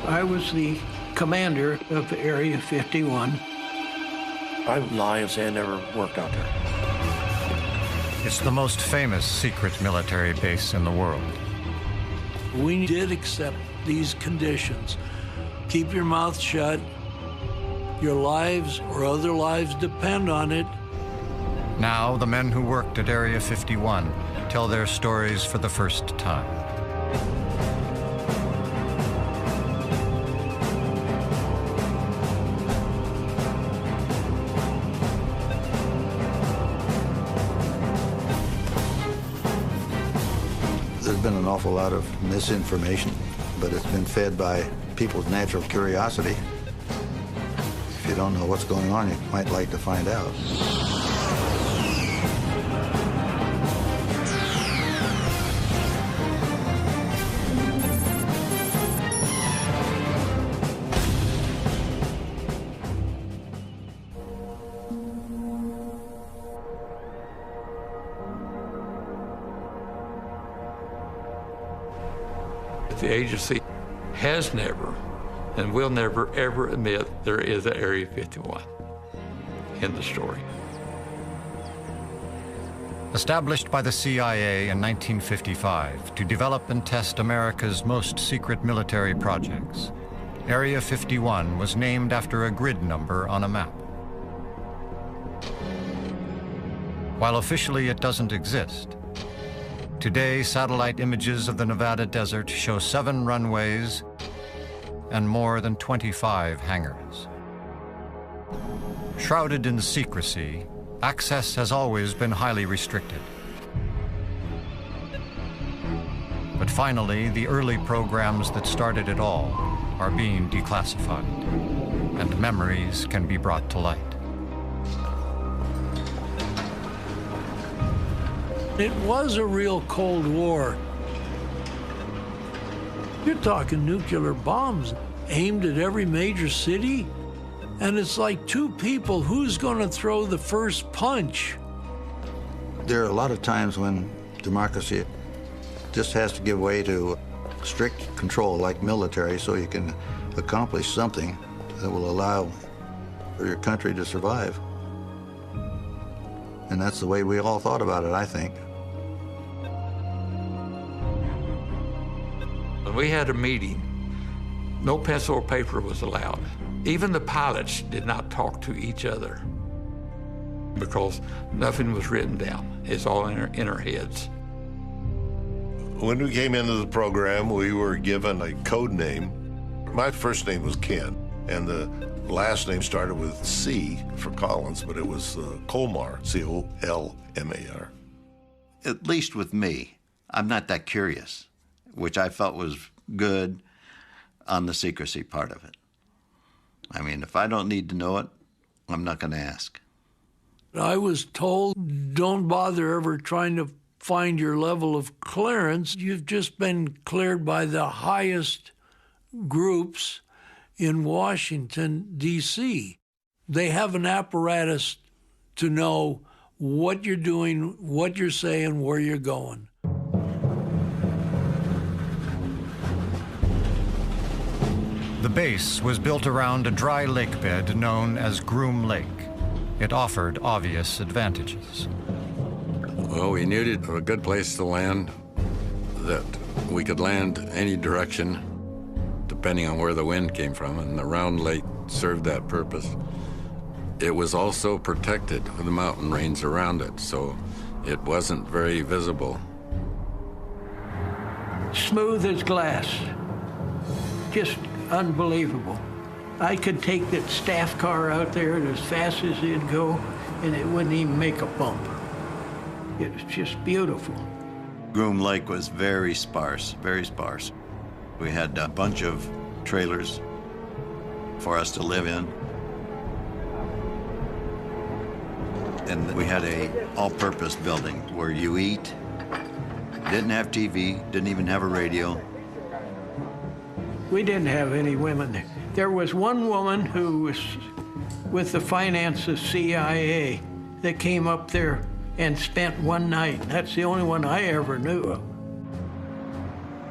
I was the commander of Area 51. I would lie and say I never worked out there. It's the most famous secret military base in the world. We did accept these conditions. Keep your mouth shut. Your lives or other lives depend on it. Now, the men who worked at Area 51 tell their stories for the first time. There's been an awful lot of misinformation, but it's been fed by people's natural curiosity. If you don't know what's going on, you might like to find out. The agency has never and will never, ever admit there is an Area 51 in the story. Established by the CIA in 1955 to develop and test America's most secret military projects, Area 51 was named after a grid number on a map. While officially it doesn't exist, today satellite images of the Nevada desert show 7 runways and more than 25 hangars. Shrouded in secrecy, access has always been highly restricted. But finally, the early programs that started it all are being declassified, and memories can be brought to light. It was a real Cold War. You're talking nuclear bombs aimed at every major city, and it's like two people, who's going to throw the first punch? There are a lot of times when democracy just has to give way to strict control like military so you can accomplish something that will allow for your country to survive. And that's the way we all thought about it, I think. When we had a meeting, no pencil or paper was allowed. Even the pilots did not talk to each other because nothing was written down. It's all in our heads. When we came into the program, we were given a code name. My first name was Ken, and the last name started with C for Collins, but it was Colmar, C-O-L-M-A-R. At least with me, I'm not that curious, which I felt was good on the secrecy part of it. I mean, if I don't need to know it, I'm not going to ask. I was told, don't bother ever trying to find your level of clearance. You've just been cleared by the highest groups in Washington, D.C. They have an apparatus to know what you're doing, what you're saying, where you're going. The base was built around a dry lake bed known as Groom Lake. It offered obvious advantages. Well, we needed a good place to land, that we could land any direction depending on where the wind came from, and the round lake served that purpose. It was also protected with the mountain range around it, so it wasn't very visible. Smooth as glass. Just unbelievable. I could take that staff car out there as fast as it'd go, and it wouldn't even make a bump. It was just beautiful. Groom Lake was very sparse, very sparse. We had a bunch of trailers for us to live in. And we had a all-purpose building where you eat, didn't have TV, didn't even have a radio. We didn't have any women there. There was one woman who was with the finance of CIA that came up there and spent one night. That's the only one I ever knew of.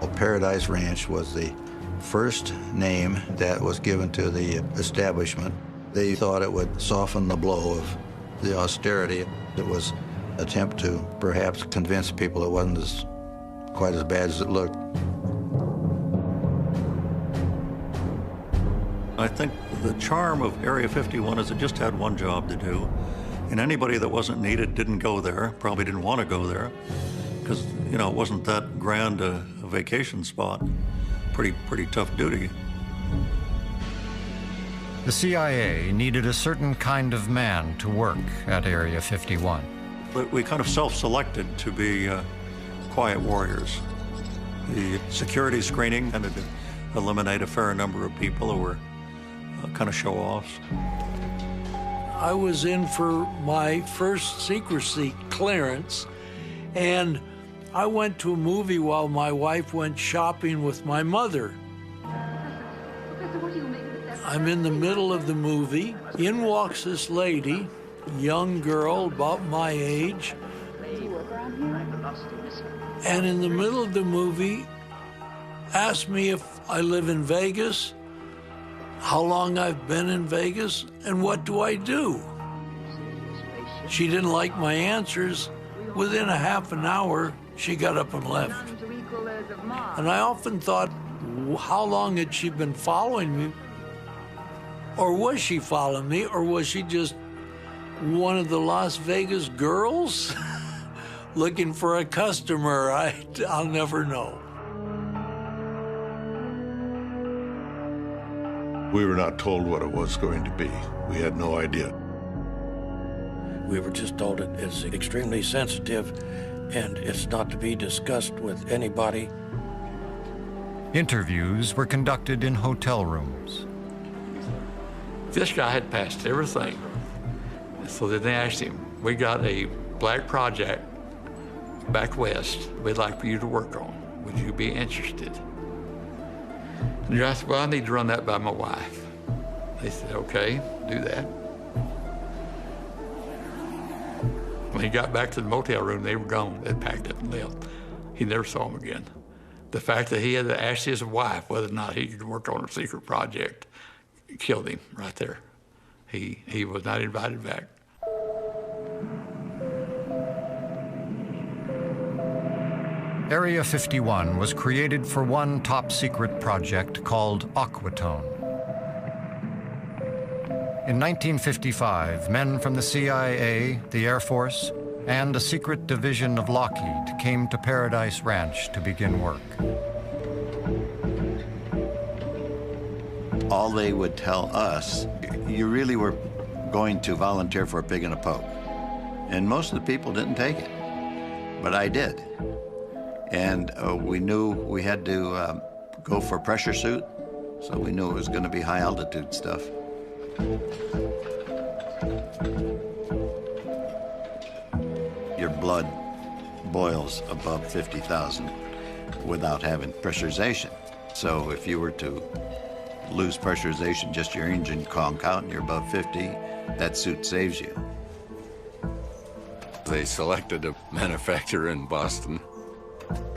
Well, Paradise Ranch was the first name that was given to the establishment. They thought it would soften the blow of the austerity. It was an attempt to perhaps convince people it wasn't quite as bad as it looked. I think the charm of Area 51 is it just had one job to do, and anybody that wasn't needed didn't go there, probably didn't want to go there, because, you know, it wasn't that grand a vacation spot. Pretty tough duty. The CIA needed a certain kind of man to work at Area 51. But we kind of self-selected to be quiet warriors. The security screening tended to eliminate a fair number of people who were kind of show-offs. I was in for my first secrecy clearance, and I went to a movie while my wife went shopping with my mother. I'm in the middle of the movie. In walks this lady, young girl about my age. And in the middle of the movie, asked me if I live in Vegas, how long I've been in Vegas, and what do I do? She didn't like my answers. Within a half an hour, she got up and left. And I often thought, how long had she been following me? Or was she following me, or was she just one of the Las Vegas girls looking for a customer? I'll never know. We were not told what it was going to be. We had no idea. We were just told it is extremely sensitive and it's not to be discussed with anybody. Interviews were conducted in hotel rooms. This guy had passed everything. So then they asked him, we got a black project back west we'd like for you to work on. Would you be interested? And I said, well, I need to run that by my wife. They said, okay, do that. When he got back to the motel room, they were gone. They packed up and left. He never saw them again. The fact that he had to ask his wife whether or not he could work on a secret project killed him right there. He was not invited back. Area 51 was created for one top-secret project called Aquatone. In 1955, men from the CIA, the Air Force, and a secret division of Lockheed came to Paradise Ranch to begin work. All they would tell us, you really were going to volunteer for a pig in a poke. And most of the people didn't take it, but I did. And we knew we had to go for pressure suit, so we knew it was going to be high altitude stuff. Your blood boils above 50,000 without having pressurization. So if you were to lose pressurization, just your engine conk out and you're above 50, that suit saves you. They selected a manufacturer in Boston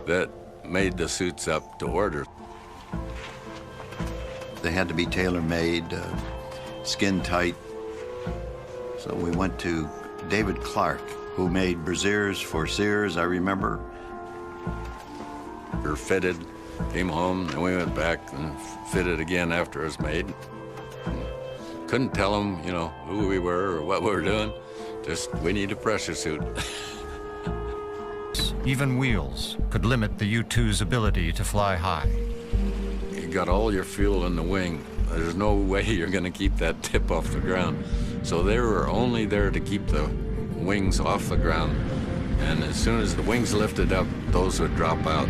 that made the suits up to order. They had to be tailor-made, skin tight. So we went to David Clark, who made brassieres for Sears, I remember. We were fitted, came home, and we went back and fitted again after it was made. Couldn't tell them, you know, who we were or what we were doing. Just, we need a pressure suit. Even wheels could limit the U-2's ability to fly high. You got all your fuel in the wing. There's no way you're going to keep that tip off the ground. So they were only there to keep the wings off the ground. And as soon as the wings lifted up, those would drop out.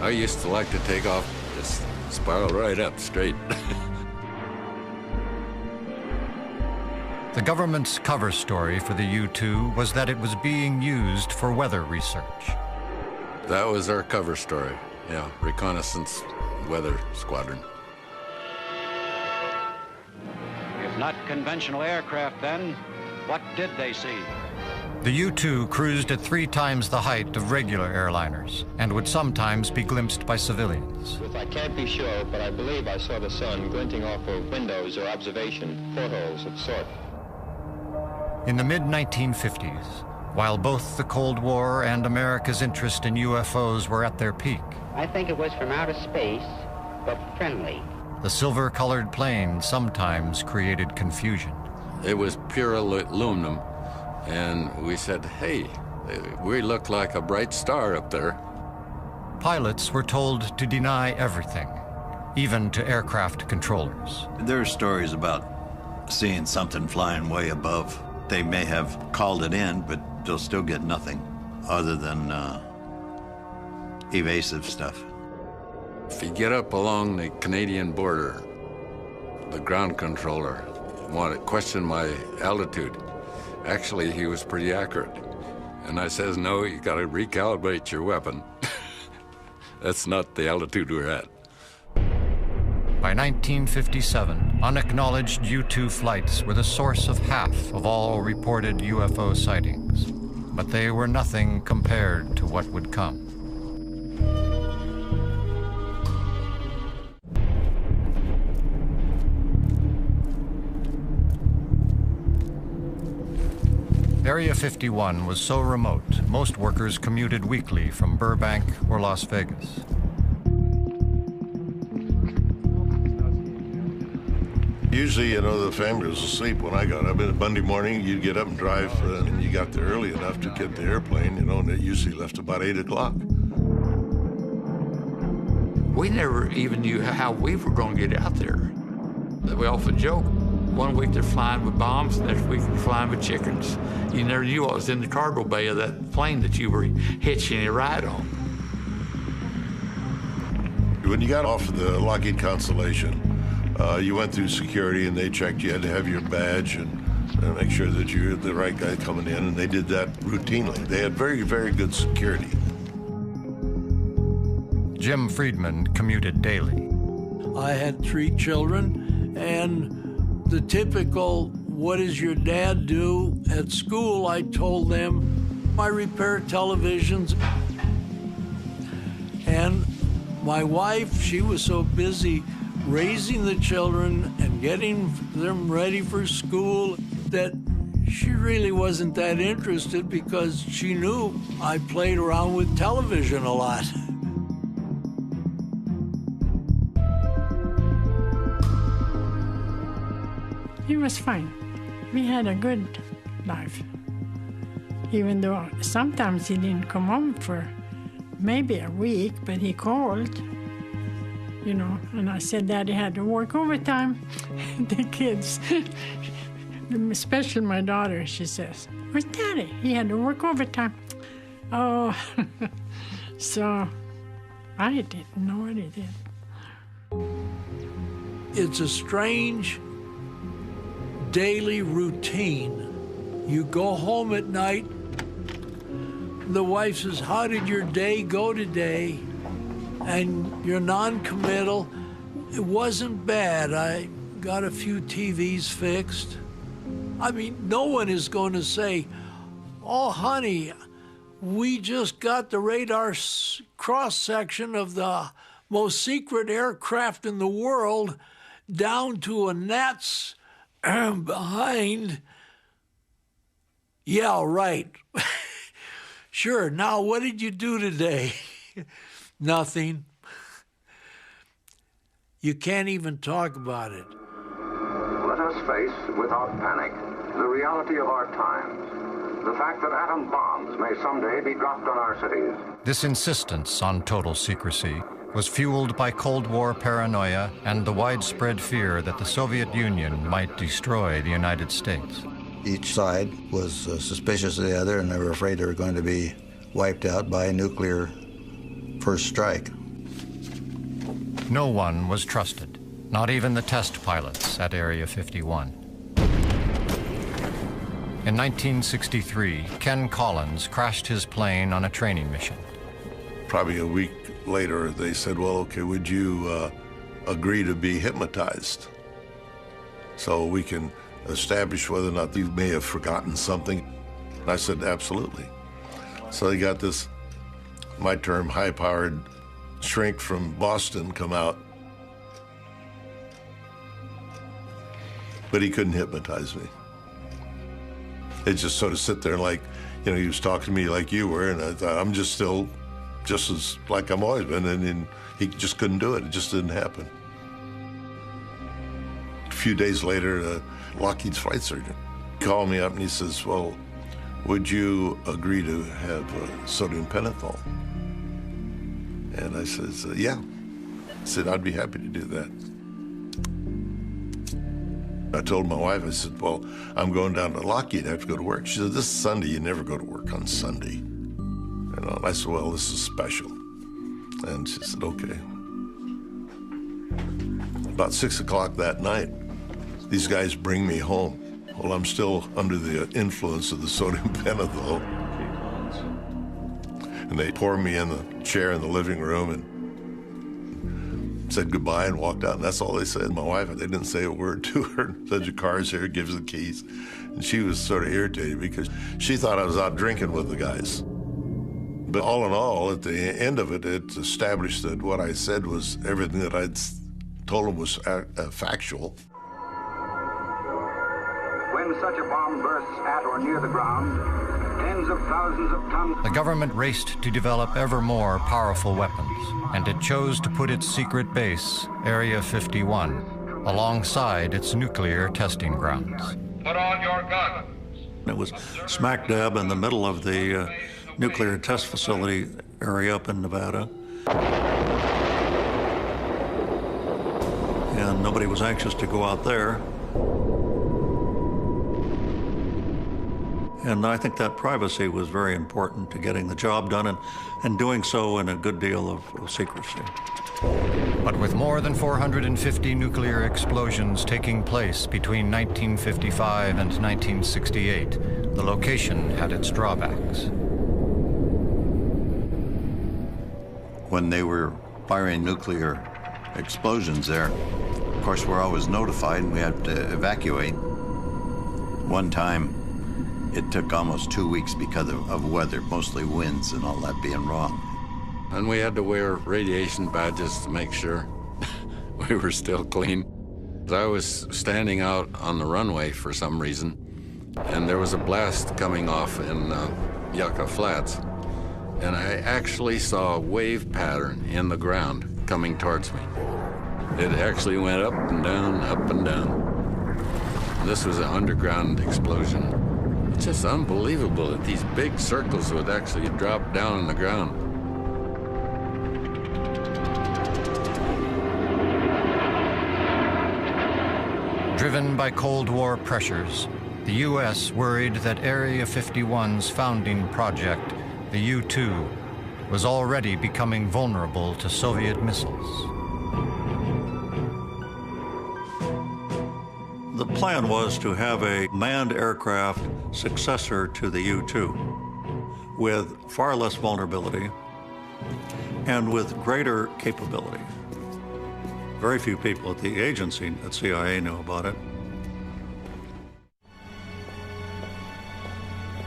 I used to like to take off, just spiral right up straight. The government's cover story for the U-2 was that it was being used for weather research. That was our cover story, yeah, Reconnaissance Weather Squadron. If not conventional aircraft, then what did they see? The U-2 cruised at 3 times the height of regular airliners and would sometimes be glimpsed by civilians. I can't be sure, but I believe I saw the sun glinting off of windows or observation portholes of the sort. In the mid-1950s, while both the Cold War and America's interest in UFOs were at their peak, I think it was from outer space, but friendly. the silver-colored plane sometimes created confusion. It was pure aluminum, and we said, hey, we look like a bright star up there. Pilots were told to deny everything, even to aircraft controllers. There are stories about seeing something flying way above. They may have called it in, but they'll still get nothing other than evasive stuff. If you get up along the Canadian border, the ground controller questioned my altitude. Actually, he was pretty accurate. And I says, no, you got to recalibrate your weapon. That's not the altitude we're at. By 1957, unacknowledged U-2 flights were the source of half of all reported UFO sightings. But they were nothing compared to what would come. Area 51 was so remote, most workers commuted weekly from Burbank or Las Vegas. Usually, the family was asleep when I got up. Monday morning, you'd get up and drive, and you got there early enough to get the airplane, and it usually left about 8 o'clock. We never even knew how we were going to get out there. We often joke. One week they're flying with bombs, next week they're flying with chickens. You never knew what was in the cargo bay of that plane that you were hitching a ride on. When you got off of the Lockheed Constellation, you went through security and they checked you had to have your badge and make sure that you're the right guy coming in, and they did that routinely. They had very, very good security. Jim Friedman commuted daily. I had 3 children, and the typical, what does your dad do? At school, I told them I repair televisions. And my wife, she was so busy raising the children and getting them ready for school that she really wasn't that interested, because she knew I played around with television a lot. He was fine. We had a good life. Even though sometimes he didn't come home for maybe a week, but he called, and I said Daddy had to work overtime. The kids, especially my daughter, she says, where's Daddy? He had to work overtime. Oh, so I didn't know what he did. It's a strange daily routine. You go home at night, the wife says, how did your day go today? And you're non-committal. It wasn't bad. I got a few TVs fixed. I mean, no one is going to say, oh, honey, we just got the radar cross-section of the most secret aircraft in the world down to a gnat's behind. Yeah, right. Sure, now what did you do today? Nothing. You can't even talk about it. Let us face, without panic, the reality of our times. The fact that atom bombs may someday be dropped on our cities. This insistence on total secrecy was fueled by Cold War paranoia and the widespread fear that the Soviet Union might destroy the United States. Each side was suspicious of the other, and they were afraid they were going to be wiped out by a nuclear first strike. No one was trusted, not even the test pilots at Area 51. In 1963, Ken Collins crashed his plane on a training mission. Probably a week later, they said, well, okay, would you agree to be hypnotized so we can establish whether or not you may have forgotten something? I said, absolutely. So they got this, my term, high-powered shrink from Boston come out. But he couldn't hypnotize me. It just sort of sit there like, you know, he was talking to me like you were, and I thought, I'm just still just as like I'm always been, and he just couldn't do it. It just didn't happen. A few days later, Lockheed's flight surgeon called me up and he says, well, would you agree to have sodium pentothal? And I says, yeah. I said, I'd be happy to do that. I told my wife, I said, well, I'm going down to Lockheed. I have to go to work. She said, this is Sunday. You never go to work on Sunday. You know, and I said, well, this is special. And she said, okay. About 6 o'clock that night, these guys bring me home. Well, I'm still under the influence of the sodium pentothal. And they pour me in the chair in the living room and said goodbye and walked out, and that's all they said. My wife, they didn't say a word to her. Said, your car's here, gives the keys. And she was sort of irritated because she thought I was out drinking with the guys. But all in all, at the end of it, it established that what I said was everything that I'd told them was factual. When such a bomb bursts at or near the ground, tens of thousands of tons... The government raced to develop ever more powerful weapons, and it chose to put its secret base, Area 51, alongside its nuclear testing grounds. Put on your guns. It was smack dab in the middle of the nuclear test facility area up in Nevada. And nobody was anxious to go out there. And I think that privacy was very important to getting the job done and doing so in a good deal of secrecy. But with more than 450 nuclear explosions taking place between 1955 and 1968, the location had its drawbacks. When they were firing nuclear explosions there, of course, we're always notified and we had to evacuate. One time, it took almost 2 weeks because of weather, mostly winds and all that being wrong. And we had to wear radiation badges to make sure we were still clean. I was standing out on the runway for some reason, and there was a blast coming off in Yucca Flats. And I actually saw a wave pattern in the ground coming towards me. It actually went up and down, up and down. This was an underground explosion. It's just unbelievable that these big circles would actually drop down on the ground. Driven by Cold War pressures, the U.S. worried that Area 51's founding project, the U-2, was already becoming vulnerable to Soviet missiles. The plan was to have a manned aircraft successor to the U-2 with far less vulnerability and with greater capability. Very few people at the agency at CIA knew about it.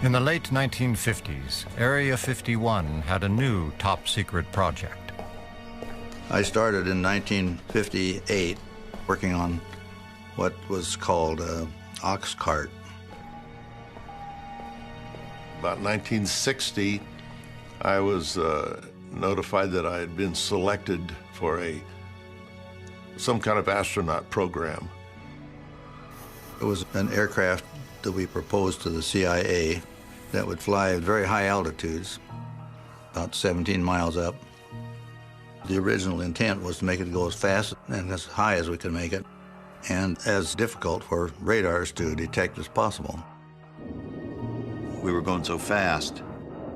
In the late 1950s, Area 51 had a new top-secret project. I started in 1958 working on what was called ox cart. About 1960, I was notified that I had been selected for some kind of astronaut program. It was an aircraft that we proposed to the CIA that would fly at very high altitudes, about 17 miles up. The original intent was to make it go as fast and as high as we could make it, and as difficult for radars to detect as possible. We were going so fast.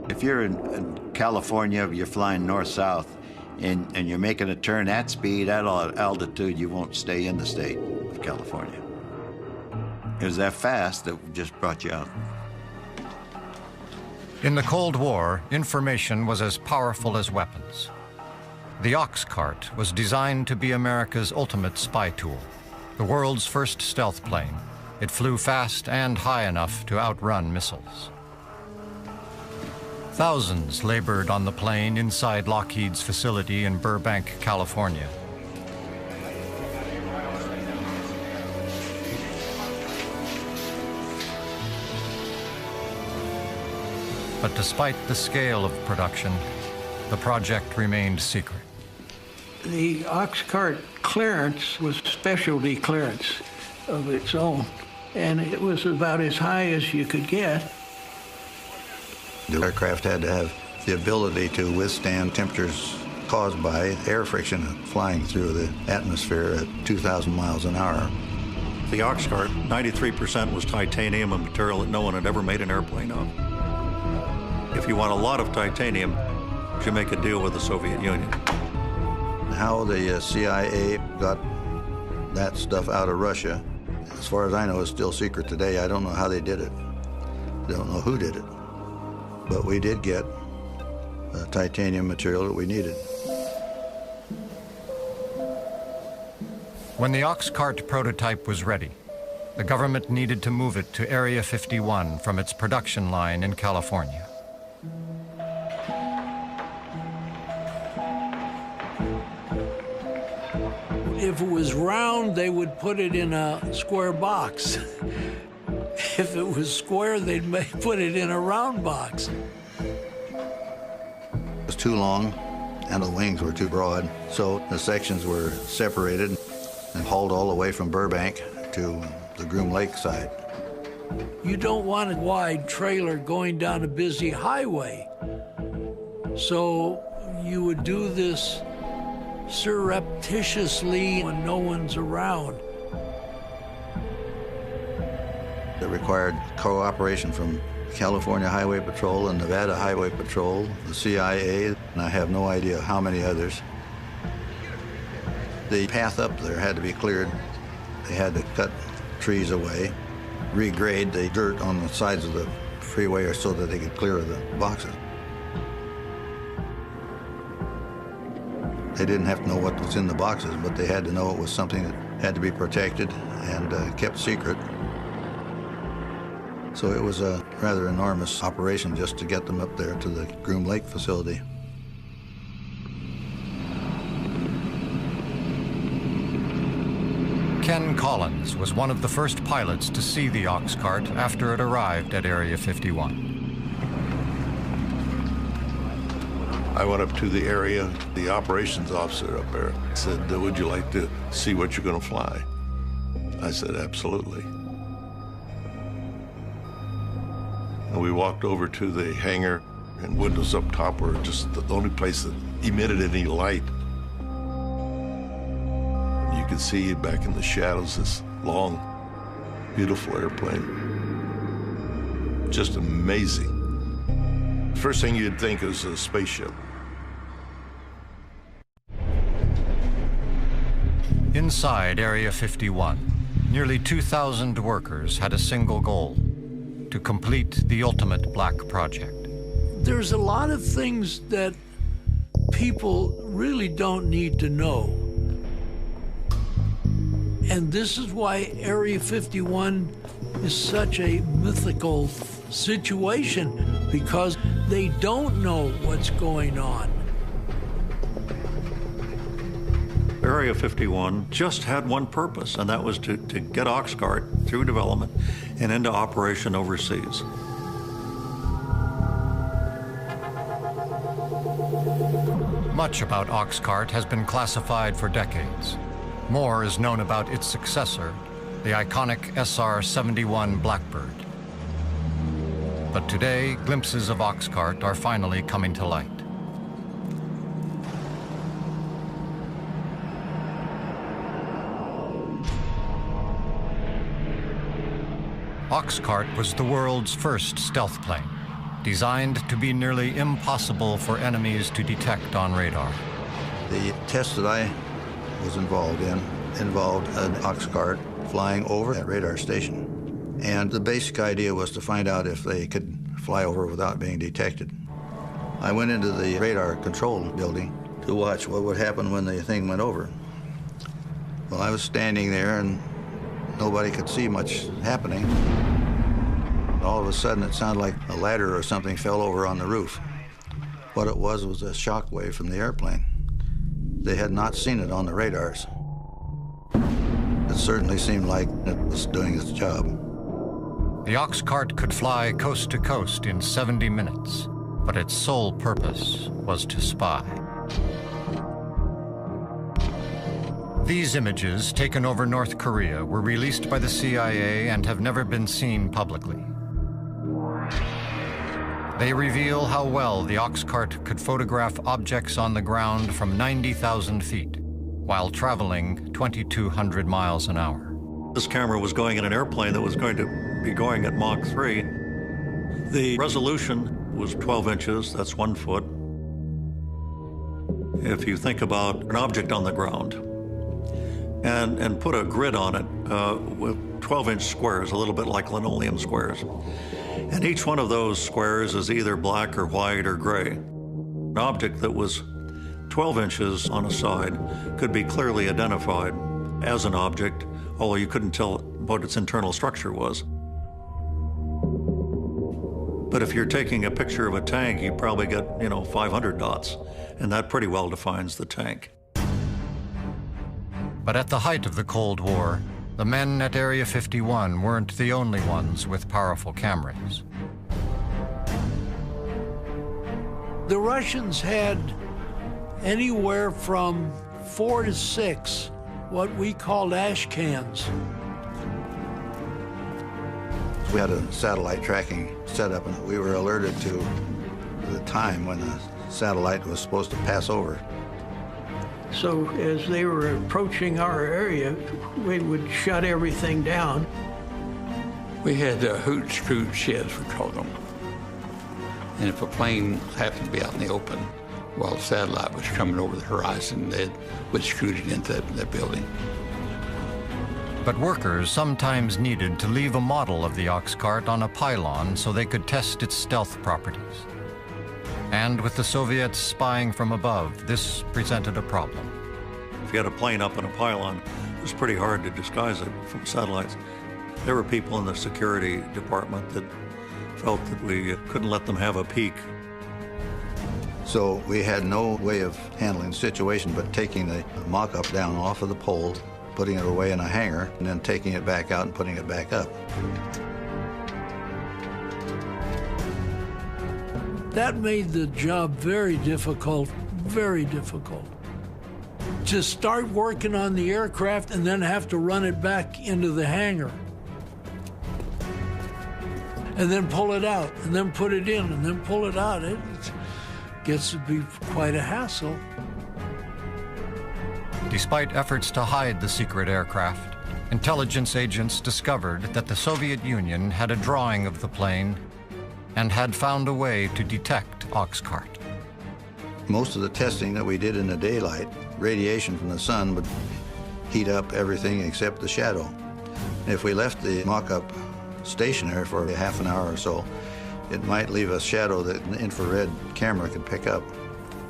If you're in California, you're flying north-south, and you're making a turn at speed, at altitude, you won't stay in the state of California. It was that fast that just brought you out. In the Cold War, information was as powerful as weapons. The ox cart was designed to be America's ultimate spy tool, the world's first stealth plane. It flew fast and high enough to outrun missiles. Thousands labored on the plane inside Lockheed's facility in Burbank, California. But despite the scale of production, the project remained secret. The ox cart clearance was specialty clearance of its own, and it was about as high as you could get. The aircraft had to have the ability to withstand temperatures caused by air friction flying through the atmosphere at 2,000 miles an hour. The ox cart, 93% was titanium, a material that no one had ever made an airplane of. If you want a lot of titanium, you make a deal with the Soviet Union. How the CIA got that stuff out of Russia, as far as I know, is still secret today. I don't know how they did it. I don't know who did it. But we did get titanium material that we needed. When the ox cart prototype was ready, the government needed to move it to Area 51 from its production line in California. If it was round, they would put it in a square box. If it was square, they'd put it in a round box. It was too long, and the wings were too broad, so the sections were separated and hauled all the way from Burbank to the Groom Lake side. You don't want a wide trailer going down a busy highway. So you would do this surreptitiously when no one's around. It required cooperation from California Highway Patrol and Nevada Highway Patrol, the CIA, and I have no idea how many others. The path up there had to be cleared. They had to cut trees away, regrade the dirt on the sides of the freeway so that they could clear the boxes. They didn't have to know what was in the boxes, but they had to know it was something that had to be protected and kept secret. So it was a rather enormous operation just to get them up there to the Groom Lake facility. Ken Collins was one of the first pilots to see the ox cart after it arrived at Area 51. I went up to the area, the operations officer up there said, would you like to see what you're going to fly? I said, absolutely. And we walked over to the hangar, and windows up top were just the only place that emitted any light. You could see back in the shadows this long, beautiful airplane. Just amazing. First thing you'd think is a spaceship. Inside Area 51, nearly 2,000 workers had a single goal: to complete the ultimate black project. There's a lot of things that people really don't need to know. And this is why Area 51 is such a mythical situation, because they don't know what's going on. Area 51 just had one purpose, and that was to get Oxcart through development and into operation overseas. Much about Oxcart has been classified for decades. More is known about its successor, the iconic SR-71 Blackbird. But today, glimpses of Oxcart are finally coming to light. Oxcart was the world's first stealth plane, designed to be nearly impossible for enemies to detect on radar. The test that I was involved in involved an Oxcart flying over that radar station. And the basic idea was to find out if they could fly over without being detected. I went into the radar control building to watch what would happen when the thing went over. Well, I was standing there and nobody could see much happening. All of a sudden, it sounded like a ladder or something fell over on the roof. What it was a shock wave from the airplane. They had not seen it on the radars. It certainly seemed like it was doing its job. The ox cart could fly coast to coast in 70 minutes, but its sole purpose was to spy. These images, taken over North Korea, were released by the CIA and have never been seen publicly. They reveal how well the ox cart could photograph objects on the ground from 90,000 feet while traveling 2,200 miles an hour. This camera was going in an airplane that was going to be going at Mach 3. The resolution was 12 inches, that's 1 foot. If you think about an object on the ground and put a grid on it with 12-inch squares, a little bit like linoleum squares. And each one of those squares is either black or white or gray. An object that was 12 inches on a side could be clearly identified as an object, although you couldn't tell what its internal structure was. But if you're taking a picture of a tank, you probably get, 500 dots, and that pretty well defines the tank. But at the height of the Cold War, the men at Area 51 weren't the only ones with powerful cameras. The Russians had anywhere from 4 to 6 what we called ash cans. We had a satellite tracking setup, and we were alerted to the time when the satellite was supposed to pass over. So as they were approaching our area, we would shut everything down. We had hoot screw sheds, we called them. And if a plane happened to be out in the open while the satellite was coming over the horizon, they would screw it into that building. But workers sometimes needed to leave a model of the ox cart on a pylon so they could test its stealth properties. And with the Soviets spying from above, this presented a problem. If you had a plane up in a pylon, it was pretty hard to disguise it from satellites. There were people in the security department that felt that we couldn't let them have a peek. So we had no way of handling the situation but taking the mock-up down off of the pole, putting it away in a hangar, and then taking it back out and putting it back up. That made the job very difficult, very difficult. To start working on the aircraft and then have to run it back into the hangar. And then pull it out, and then put it in, and then pull it out. It gets to be quite a hassle. Despite efforts to hide the secret aircraft, intelligence agents discovered that the Soviet Union had a drawing of the plane and had found a way to detect ox cart. Most of the testing that we did in the daylight, radiation from the sun would heat up everything except the shadow. If we left the mock-up stationary for a half an hour or so, it might leave a shadow that an infrared camera could pick up.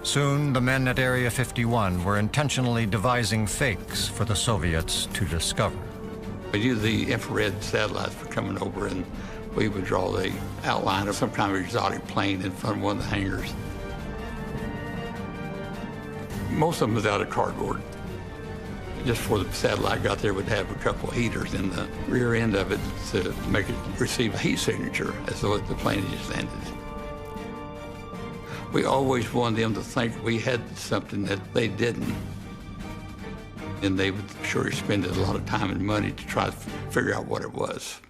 Soon, the men at Area 51 were intentionally devising fakes for the Soviets to discover. We used the infrared satellites for coming over, and we would draw the outline of some kind of exotic plane in front of one of the hangars. Most of them was out of cardboard. Just before the satellite got there, we'd have a couple of heaters in the rear end of it to make it receive a heat signature as though the plane had just landed. We always wanted them to think we had something that they didn't. And they would sure spend a lot of time and money to try to figure out what it was.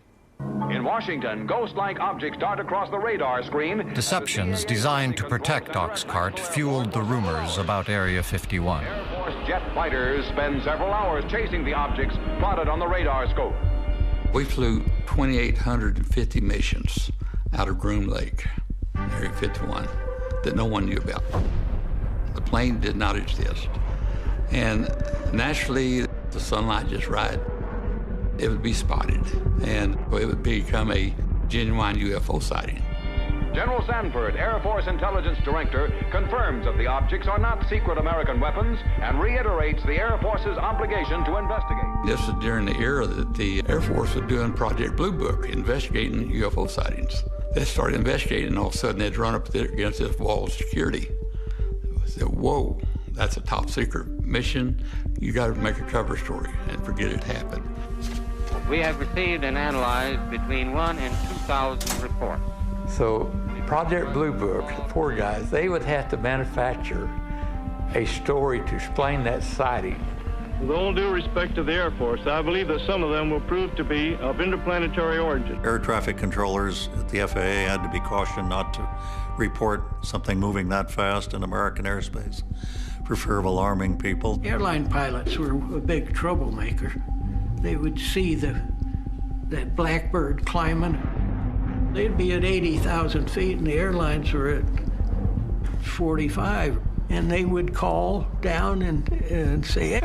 In Washington, ghost-like objects dart across the radar screen. Deceptions designed to protect ox cart fueled the rumors about Area 51. Air Force jet fighters spend several hours chasing the objects plotted on the radar scope. We flew 2,850 missions out of Groom Lake, Area 51, that no one knew about. The plane did not exist. And naturally, the sunlight just right, it would be spotted, and it would become a genuine UFO sighting. General Sanford, Air Force Intelligence Director, confirms that the objects are not secret American weapons and reiterates the Air Force's obligation to investigate. This is during the era that the Air Force was doing Project Blue Book, investigating UFO sightings. They started investigating, and all of a sudden they'd run up there against this wall of security. I said, whoa, that's a top secret mission. You got to make a cover story and forget it happened. We have received and analyzed between 1,000 and 2,000 reports. So Project Blue Book, the poor guys, they would have to manufacture a story to explain that sighting. With all due respect to the Air Force, I believe that some of them will prove to be of interplanetary origin. Air traffic controllers at the FAA had to be cautioned not to report something moving that fast in American airspace for fear of alarming people. Airline pilots were a big troublemaker. They would see that blackbird climbing. They'd be at 80,000 feet and the airlines were at 45. And they would call down and say,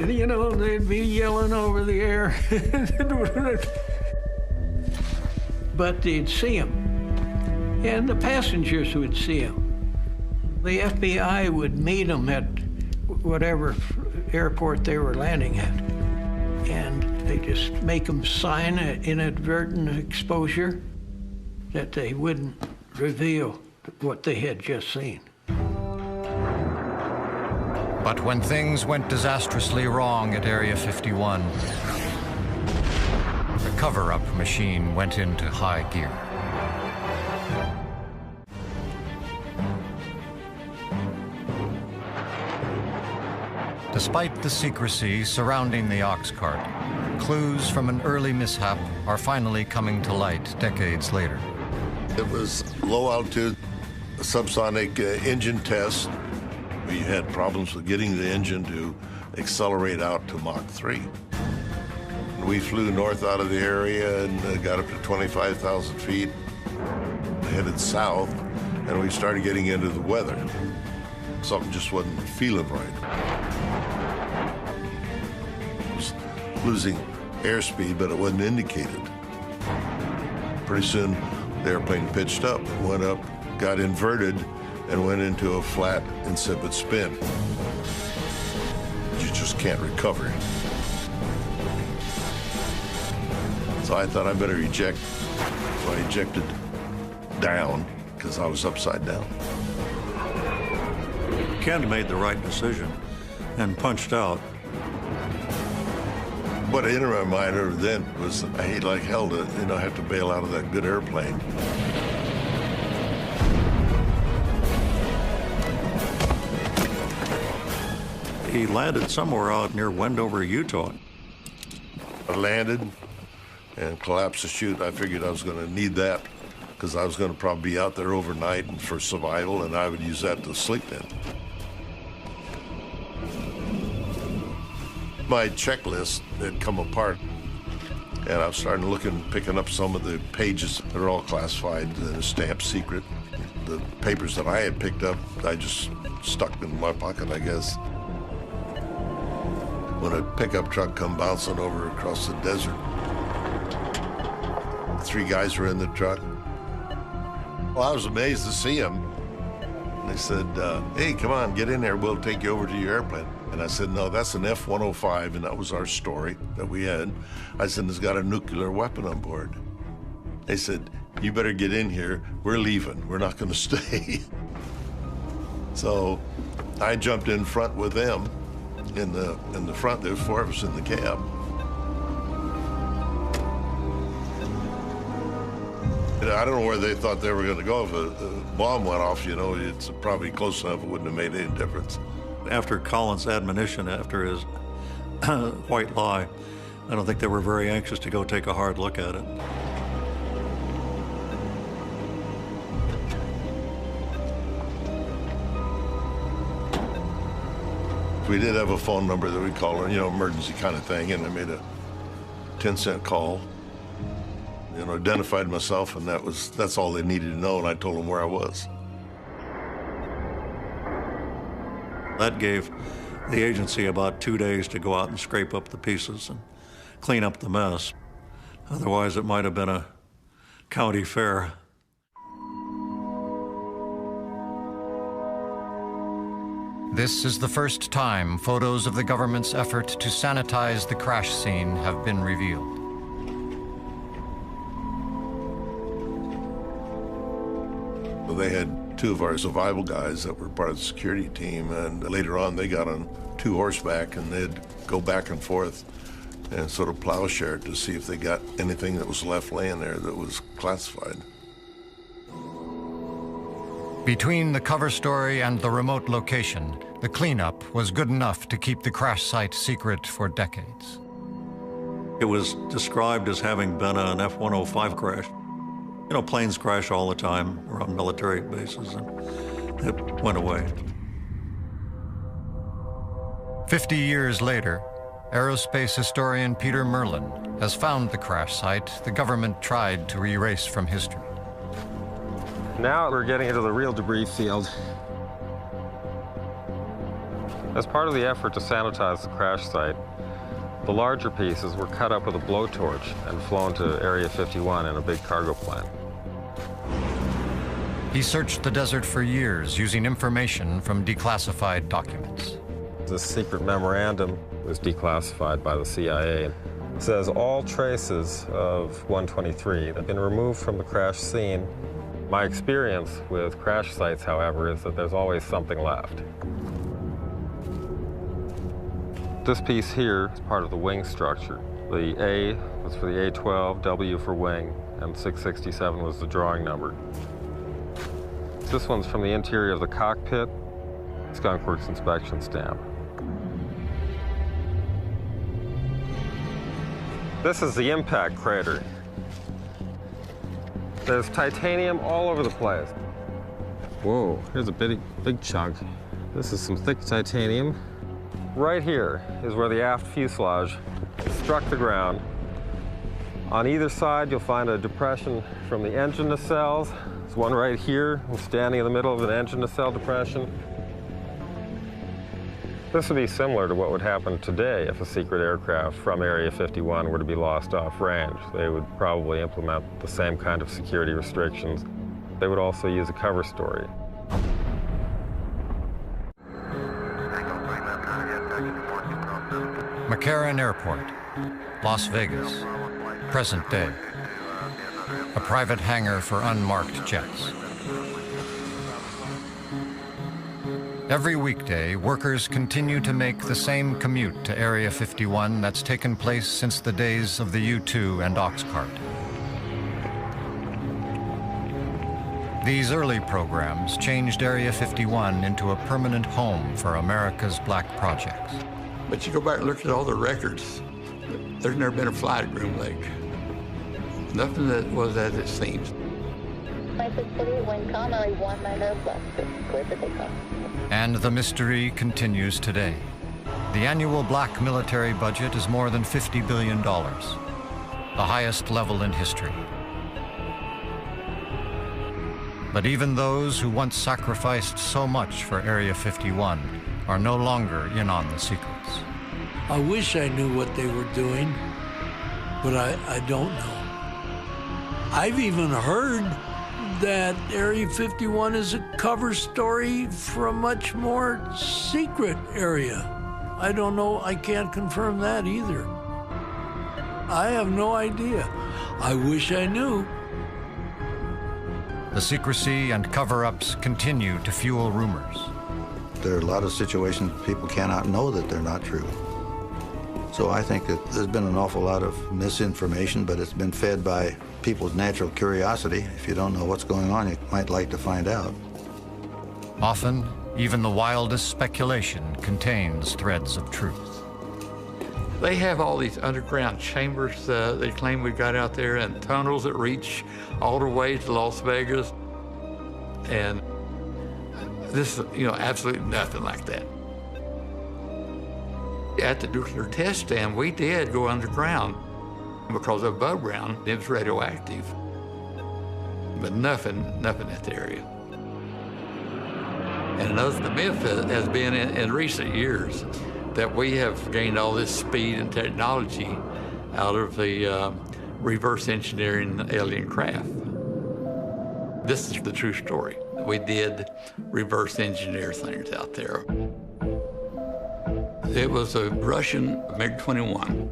you know, they'd be yelling over the air. But they'd see them. And the passengers would see them. The FBI would meet them at whatever airport they were landing at. And they just make them sign an inadvertent exposure that they wouldn't reveal what they had just seen. But when things went disastrously wrong at Area 51, the cover-up machine went into high gear. Despite the secrecy surrounding the ox cart, clues from an early mishap are finally coming to light decades later. It was low altitude, subsonic engine test. We had problems with getting the engine to accelerate out to Mach 3. We flew north out of the area and got up to 25,000 feet, headed south, and we started getting into the weather. Something just wasn't feeling right. It was losing airspeed, but it wasn't indicated. Pretty soon, the airplane pitched up, went up, got inverted, and went into a flat, insipid spin. You just can't recover it. So I thought I better eject. So I ejected down, because I was upside down. Ken made the right decision and punched out. What entered my mind then was, I hate like hell to, have to bail out of that good airplane. He landed somewhere out near Wendover, Utah. I landed and collapsed the chute. I figured I was going to need that because I was going to probably be out there overnight and for survival, and I would use that to sleep in. My checklist had come apart, and I was starting looking, picking up some of the pages that are all classified and stamped secret. The papers that I had picked up, I just stuck in my pocket, I guess. When a pickup truck come bouncing over across the desert, 3 guys were in the truck. Well, I was amazed to see them. They said, hey, come on, get in there. We'll take you over to your airplane. And I said, no, that's an F-105, and that was our story that we had. I said, it's got a nuclear weapon on board. They said, you better get in here. We're leaving. We're not going to stay. So I jumped in front with them. In the front, there were 4 of us in the cab. I don't know where they thought they were going to go. If a bomb went off, it's probably close enough, it wouldn't have made any difference. After Collins' admonition, after his white lie, I don't think they were very anxious to go take a hard look at it. We did have a phone number that we called, emergency kind of thing, and I made a 10-cent call. Identified myself, and that's all they needed to know, and I told them where I was. That gave the agency about 2 days to go out and scrape up the pieces and clean up the mess. Otherwise, it might have been a county fair. This is the first time photos of the government's effort to sanitize the crash scene have been revealed. They had two of our survival guys that were part of the security team, and later on they got on 2 horseback and they'd go back and forth and sort of plowshare to see if they got anything that was left laying there that was classified. Between the cover story and the remote location, the cleanup was good enough to keep the crash site secret for decades. It was described as having been an F-105 crash. You know, planes crash all the time around military bases, and it went away. 50 years later, aerospace historian Peter Merlin has found the crash site the government tried to erase from history. Now we're getting into the real debris field. As part of the effort to sanitize the crash site, the larger pieces were cut up with a blowtorch and flown to Area 51 in a big cargo plane. He searched the desert for years using information from declassified documents. The secret memorandum was declassified by the CIA. It says all traces of 123 have been removed from the crash scene. My experience with crash sites, however, is that there's always something left. This piece here is part of the wing structure. The A was for the A-12, W for wing, and 667 was the drawing number. This one's from the interior of the cockpit, Skunk Works inspection stamp. This is the impact crater. There's titanium all over the place. Whoa, here's a big chunk. This is some thick titanium. Right here is where the aft fuselage struck the ground. On either side, you'll find a depression from the engine nacelles. There's one right here. I'm standing in the middle of an engine nacelle depression. This would be similar to what would happen today if a secret aircraft from Area 51 were to be lost off range. They would probably implement the same kind of security restrictions. They would also use a cover story. McCarran Airport, Las Vegas, present day. A private hangar for unmarked jets. Every weekday, workers continue to make the same commute to Area 51 that's taken place since the days of the U-2 and Oxcart. These early programs changed Area 51 into a permanent home for America's black projects. But you go back and look at all the records, there's never been a flight room leak. Nothing that was as it seems. And the mystery continues today. The annual black military budget is more than $50 billion, the highest level in history. But even those who once sacrificed so much for Area 51 are no longer in on the secrets. I wish I knew what they were doing, but I don't know. I've even heard that Area 51 is a cover story for a much more secret area. I don't know, I can't confirm that either. I have no idea. I wish I knew. The secrecy and cover-ups continue to fuel rumors. There are a lot of situations people cannot know that they're not true. So I think that there's been an awful lot of misinformation, but it's been fed by people's natural curiosity. If you don't know what's going on, you might like to find out. Often, even the wildest speculation contains threads of truth. They have all these underground chambers they claim we got out there, and tunnels that reach all the way to Las Vegas. And this is, absolutely nothing like that. At the nuclear test stand, we did go underground because above ground, it was radioactive. But nothing in that area. And another myth has been in recent years that we have gained all this speed and technology out of the reverse engineering alien craft. This is the true story. We did reverse engineer things out there. It was a Russian MiG-21.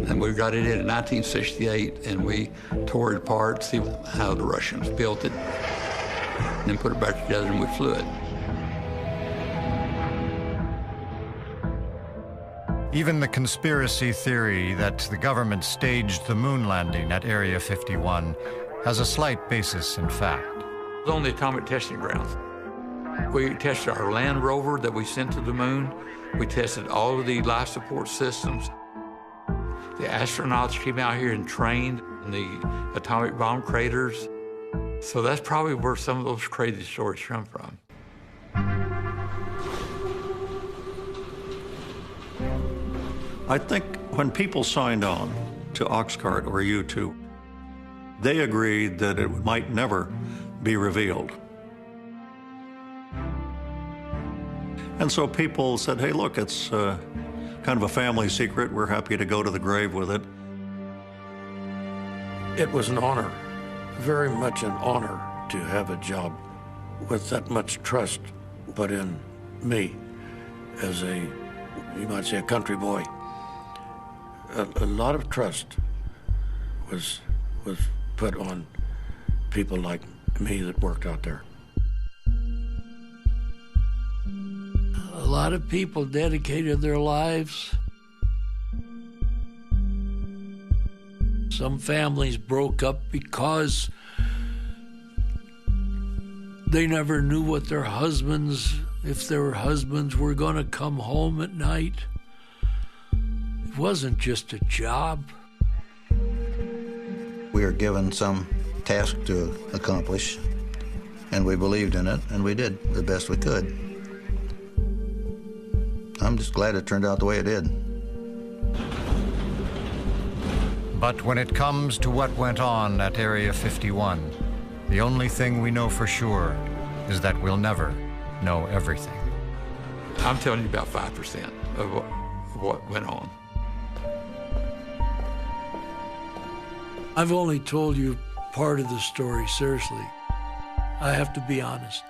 And we got it in 1968, and we tore it apart, see how the Russians built it, and then put it back together, and we flew it. Even the conspiracy theory that the government staged the moon landing at Area 51 has a slight basis in fact. It was on the atomic testing grounds. We tested our land rover that we sent to the moon. We tested all of the life support systems. The astronauts came out here and trained in the atomic bomb craters. So that's probably where some of those crazy stories come from. I think when people signed on to Oxcart or U2, they agreed that it might never be revealed. And so people said, hey, look, it's kind of a family secret. We're happy to go to the grave with it. It was an honor, very much an honor, to have a job with that much trust put in me as a, you might say, a country boy. A lot of trust was put on people like me that worked out there. A lot of people dedicated their lives. Some families broke up because they never knew what their husbands, if their husbands were going to come home at night. It wasn't just a job. We were given some task to accomplish, and we believed in it, and we did the best we could. I'm just glad it turned out the way it did. But when it comes to what went on at Area 51, the only thing we know for sure is that we'll never know everything. I'm telling you about 5% of what went on. I've only told you part of the story, seriously. I have to be honest.